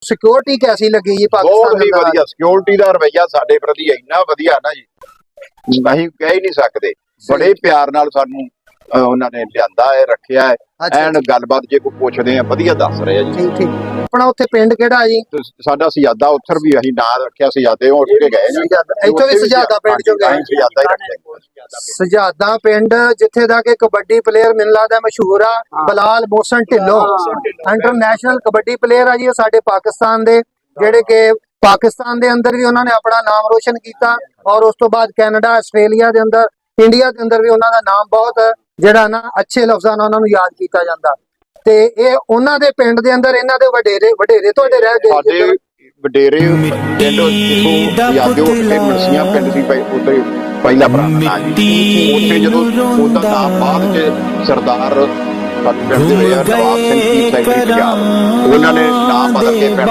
Security ਕੈਸੀ ਲੱਗੀ ਜੀ ਬਹੁਤ ਪਾਕਿਸਤਾਨ ਹੀ ਦਾ? ਵਧੀਆ ਸਿਕਿਉਰਿਟੀ ਦਾ ਰਵੱਈਆ ਸਾਡੇ ਪ੍ਰਤੀ ਇੰਨਾ ਵਧੀਆ ਨਾ ਜੀ, ਅਸੀਂ ਕਹਿ ਹੀ ਨਹੀਂ ਸਕਦੇ। ਬੜੇ ਪਿਆਰ ਨਾਲ ਸਾਨੂੰ ਉਹਨਾਂ ਨੇ ਲਿਆਂਦਾ ਹੈ, ਰੱਖਿਆ ਹੈ। ਅੱਛਾ ਐਨ ਗੱਲਬਾਤ ਜੇ ਕੋਈ ਪੁੱਛਦੇ ਆ ਵਧੀਆ ਦੱਸ ਰਹੇ ਆ ਜੀ। ਠੀਕ ਠੀਕ। ਆਪਣਾ ਉੱਥੇ ਪਿੰਡ ਕਿਹੜਾ ਜੀ? ਤੇ ਸਾਡਾ ਸਜਾਦਾ ਉੱਥਰ ਵੀ ਅਸੀਂ ਨਾਂ ਰੱਖਿਆ ਸਜਾਦੇ, ਉੱਠ ਕੇ ਗਏ ਜੀ। ਇੱਥੋਂ ਵੀ ਸਜਾਦਾ ਪਿੰਡ ਚੋਂ ਗਏ? ਅਸੀਂ ਸਜਾਦਾ ਹੀ ਰੱਖਿਆ। ਸਜਾਦਾ ਪਿੰਡ, ਜਿੱਥੇ ਦਾ ਕਿ ਕਬੱਡੀ ਪਲੇਅਰ ਮੈਨੂੰ ਲੱਗਦਾ ਮਸ਼ਹੂਰ ਆ, ਬਲਾਲ ਮੋਹਸਨ ਢਿੱਲੋਂ, ਇੰਟਰਨੈਸ਼ਨਲ ਕਬੱਡੀ ਪਲੇਅਰ ਆ ਜੀ ਉਹ ਸਾਡੇ ਪਾਕਿਸਤਾਨ ਦੇ, ਜਿਹੜੇ ਕਿ ਪਾਕਿਸਤਾਨ ਦੇ ਅੰਦਰ ਵੀ ਉਹਨਾਂ ਨੇ ਆਪਣਾ ਨਾਮ ਰੋਸ਼ਨ ਕੀਤਾ, ਔਰ ਉਸ ਤੋਂ ਬਾਅਦ ਕੈਨੇਡਾ, ਆਸਟ੍ਰੇਲੀਆ ਦੇ ਅੰਦਰ, ਇੰਡੀਆ ਦੇ ਅੰਦਰ ਵੀ ਉਹਨਾਂ ਦਾ ਨਾਮ ਬਹੁਤ ਜਿਹੜਾ ਨਾ ਅੱਛੇ ਲਫ਼ਜ਼ਾਂ ਨਾਲ ਉਹਨਾਂ ਨੂੰ ਯਾਦ ਕੀਤਾ ਜਾਂਦਾ। ਤੇ ਇਹ ਉਹਨਾਂ ਦੇ ਪਿੰਡ ਦੇ ਅੰਦਰ ਇਹਨਾਂ ਦੇ ਵਡੇਰੇ ਤੁਹਾਡੇ ਰਹਿ ਗਏ? ਸਾਡੇ ਵਡੇਰੇ ਪਿੰਡ ਜਿੱਥੋਂ ਯਾਦੋ ਤੇ ਮਰਸੀਆਂ ਪਿੰਡ ਸੀ ਉੱਥੇ ਪਹਿਲਾ ਪੁਰਾਣਾ ਜੀ। ਉੱਥੇ ਜਦੋਂ ਉਹਦਾ ਨਾਮ ਬਾਅਦ ਚ ਸਰਦਾਰ ਸਾਡੇ ਪਿੰਡ ਦੇ ਨਵਾਬ ਸਿੰਘ ਸੈਕਟਰੀ ਪੰਜਾਬ, ਉਹਨਾਂ ਨੇ ਨਾਮ ਬਦਲ ਕੇ